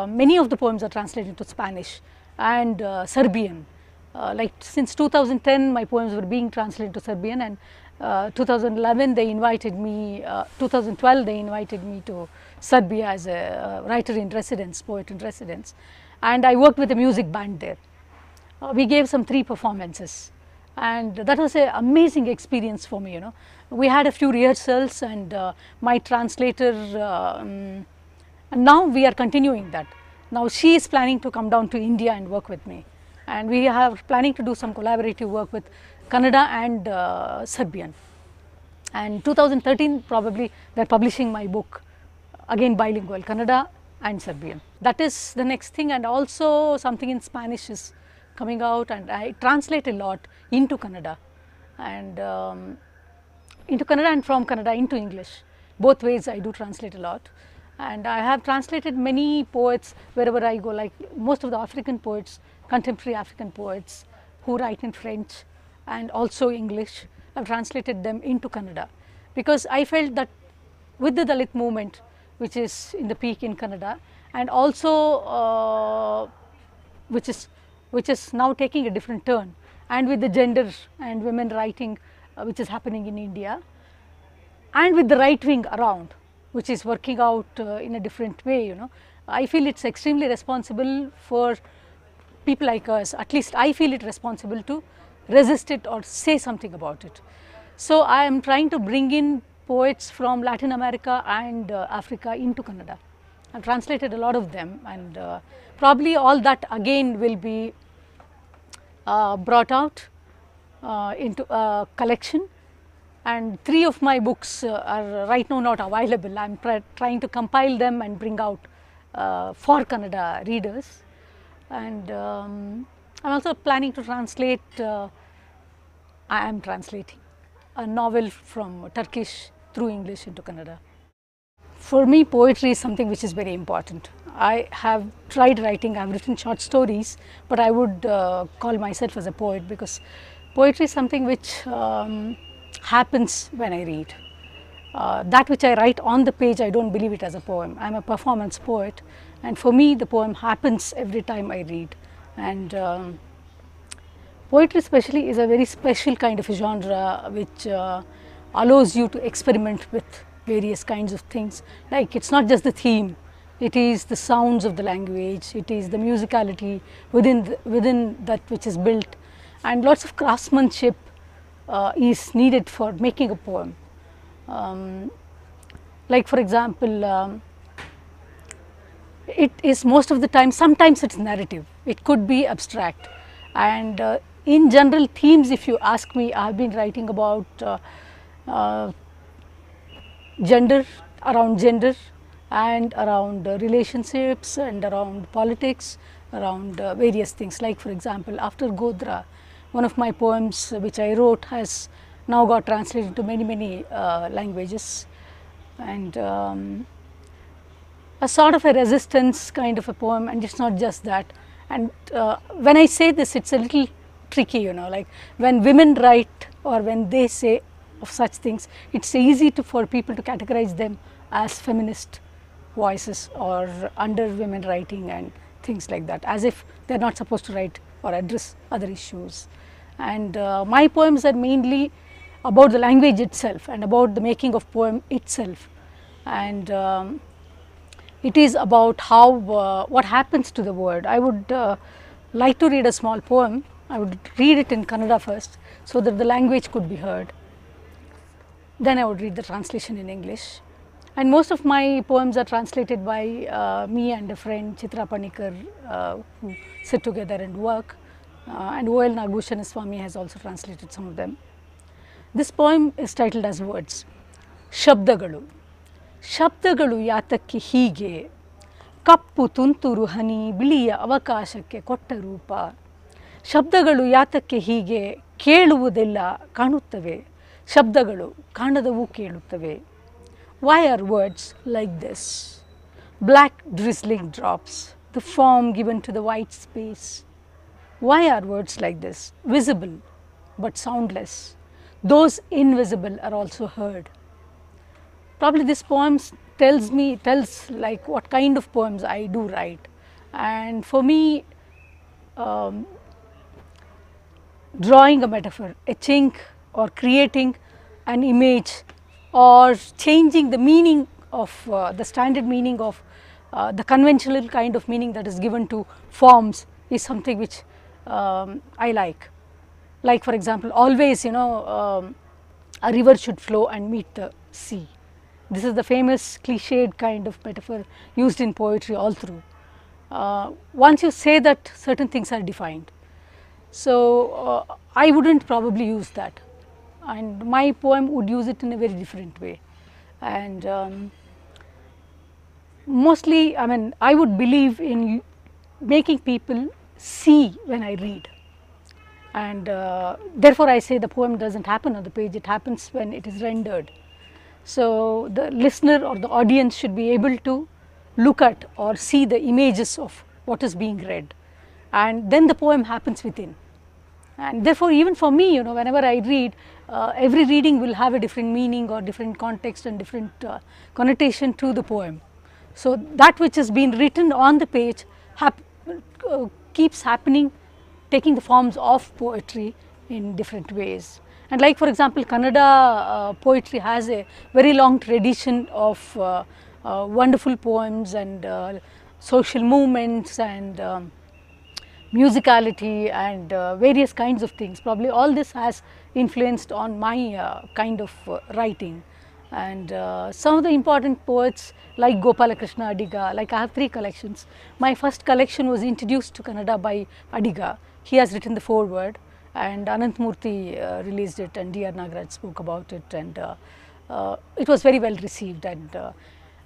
many of the poems are translated into Spanish and Serbian. Like since 2010, my poems were being translated to Serbian, and 2011 they invited me, 2012 they invited me to Serbia as a writer in residence, poet in residence, and I worked with a music band there. We gave some 3 performances, and that was an amazing experience for me. We had a few rehearsals, and my translator, and now we are continuing that. Now she is planning to come down to India and work with me, and we are planning to do some collaborative work with Kannada and Serbian. And 2013 probably they are publishing my book, again bilingual, Kannada and Serbian. That is the next thing, and also something in Spanish is coming out, and I translate a lot into Kannada and from Kannada into English. Both ways I do translate a lot, and I have translated many poets wherever I go, like most of the African poets, contemporary African poets who write in French and also English. I have translated them into Kannada, because I felt that with the Dalit movement, which is in the peak in Kannada, and also which is now taking a different turn, and with the gender and women writing which is happening in India, and with the right wing around, which is working out in a different way, I feel it's extremely responsible for people like us, at least I feel it responsible to resist it or say something about it. So I am trying to bring in poets from Latin America and Africa into Kannada. I have translated a lot of them, and probably all that again will be brought out into a collection, and 3 of my books are right now not available. I am trying to compile them and bring out for Kannada readers, and I am also planning to translate, I am translating a novel from Turkish through English into Kannada. For me, poetry is something which is very important. I have tried writing, I have written short stories, but I would call myself as a poet, because poetry is something which happens when I read. That which I write on the page, I don't believe it as a poem. I am a performance poet, and for me the poem happens every time I read. And poetry especially is a very special kind of a genre which allows you to experiment with various kinds of things. Like, it's not just the theme, it is the sounds of the language, it is the musicality within that which is built, and lots of craftsmanship is needed for making a poem. Like for example, it is most of the time, sometimes it is narrative, it could be abstract, and in general themes, if you ask me, I have been writing about gender, and around relationships, and around politics, around various things. Like for example, after Godra, one of my poems which I wrote has now got translated into many languages, and a sort of a resistance kind of a poem, and it's not just that. And when I say this, it's a little tricky, like when women write or when they say of such things, it's easy for people to categorize them as feminist voices or under women writing and things like that, as if they're not supposed to write or address other issues. And my poems are mainly about the language itself and about the making of poem itself, and it is about how what happens to the word. I would like to read a small poem. I would read it in Kannada first, so that the language could be heard. Then I would read the translation in English. And most of my poems are translated by me and a friend, Chitra Panikar, who sit together and work, and O.L. Nagbhushan Swami has also translated some of them. This poem is titled as words. Shabdagalu. Shabdagalu yatakke hige, kappu tunturu hani biliya avakashakke kotta ರೂಪ. ಶಬ್ದಗಳು ಯಾತಕ್ಕೆ ಹೀಗೆ, ಕೇಳುವುದೆಲ್ಲ ಕಾಣುತ್ತವೆ, ಶಬ್ದಗಳು ಕಾಣದವು ಕೇಳುತ್ತವೆ. Why are words like this? Black drizzling drops, the form given to the white space. Why are words like this? Visible but soundless. Those invisible are also heard. Probably this poem tells like what kind of poems I do write. And for me, um, drawing a metaphor, etching or creating an image, or changing the meaning of the standard meaning of the conventional kind of meaning that is given to forms is something which I like. Like for example, always a river should flow and meet the sea. This is the famous cliched kind of metaphor used in poetry all through. Once you say that, certain things are defined. So, I would not probably use that, and my poem would use it in a very different way. And mostly, I mean, I would believe in making people see when I read, and therefore, I say the poem does not happen on the page, it happens when it is rendered. So, the listener or the audience should be able to look at or see the images of what is being read, and then the poem happens within. And therefore, even for me, whenever I read, every reading will have a different meaning or different context and different connotation to the poem. So, that which has been written on the page keeps happening, taking the forms of poetry in different ways. And like for example, Kannada poetry has a very long tradition of wonderful poems and social movements and musicality and various kinds of things. Probably all this has influenced on my kind of writing. And some of the important poets like Gopalakrishna Adiga, like I have 3 collections. My first collection was introduced to Kannada by Adiga. He has written the foreword, and Ananthamurthy released it, and D.R. Nagaraj spoke about it, and it was very well received. And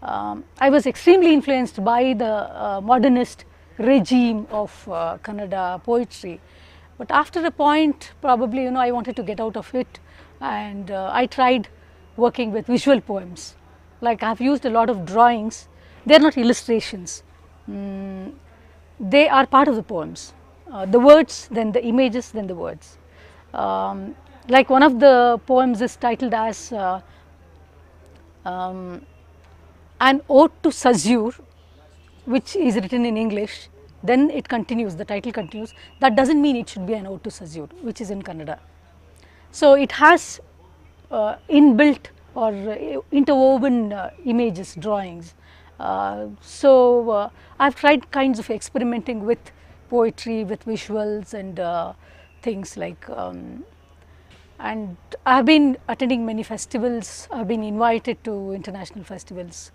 I was extremely influenced by the modernist regime of Kannada poetry, but after a point, probably I wanted to get out of it, and I tried working with visual poems. Like I have used a lot of drawings. They are not illustrations, they are part of the poems. The words, then the images, then the words. Like one of the poems is titled as an ode to Sazyur, which is written in English. Then it continues, the title continues. That does not mean it should be an ode to Sazyur, which is in Kannada. So, it has inbuilt or interwoven images, drawings. I have tried kinds of experimenting with poetry, with visuals and things like, and I have been attending many festivals. I have been invited to international festivals,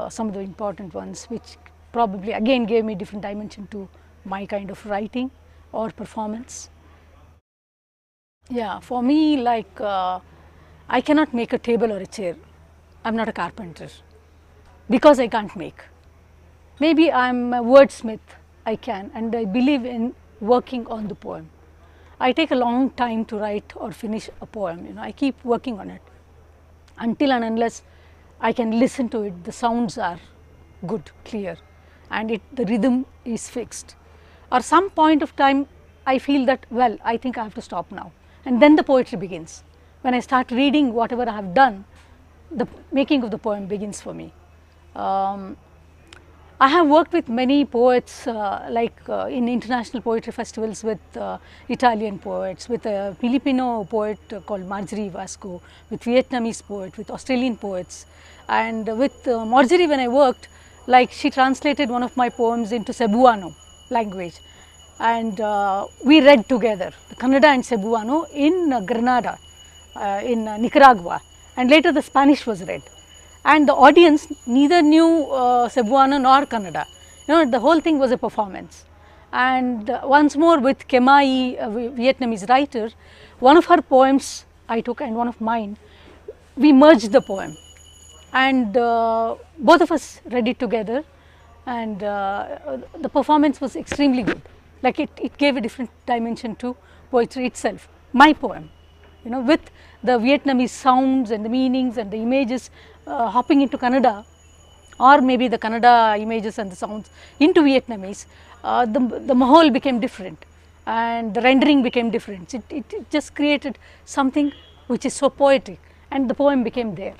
some of the important ones, which probably again gave me different dimension to my kind of writing or performance. Yeah, for me, like I cannot make a table or a chair. I am not a carpenter because I can't make. Maybe I am a wordsmith, I can, and I believe in working on the poem. I take a long time to write or finish a poem, I keep working on it until and unless I can listen to it, the sounds are good, clear, and the rhythm is fixed. Or some point of time I feel that, well, I think I have to stop now, and then the poetry begins. When I start reading whatever I have done, the making of the poem begins for me. I have worked with many poets in international poetry festivals with Italian poets, with a Filipino poet called Marjorie Vasco, with Vietnamese poet, with Australian poets, and with Marjorie when I worked, like she translated one of my poems into Cebuano language, and we read together the Kannada and Cebuano in Granada, in Nicaragua, and later the Spanish was read. And the audience neither knew Cebuano nor Kannada. The whole thing was a performance. And once more with Kemai, a Vietnamese writer, one of her poems I took and one of mine, we merged the poem, and both of us read it together, and the performance was extremely good. Like it gave a different dimension to poetry itself, my poem, with the Vietnamese sounds and the meanings and the images hopping into Kannada, or maybe the Kannada images and the sounds into Vietnamese, the mahal became different and the rendering became different. It just created something which is so poetic, and the poem became there.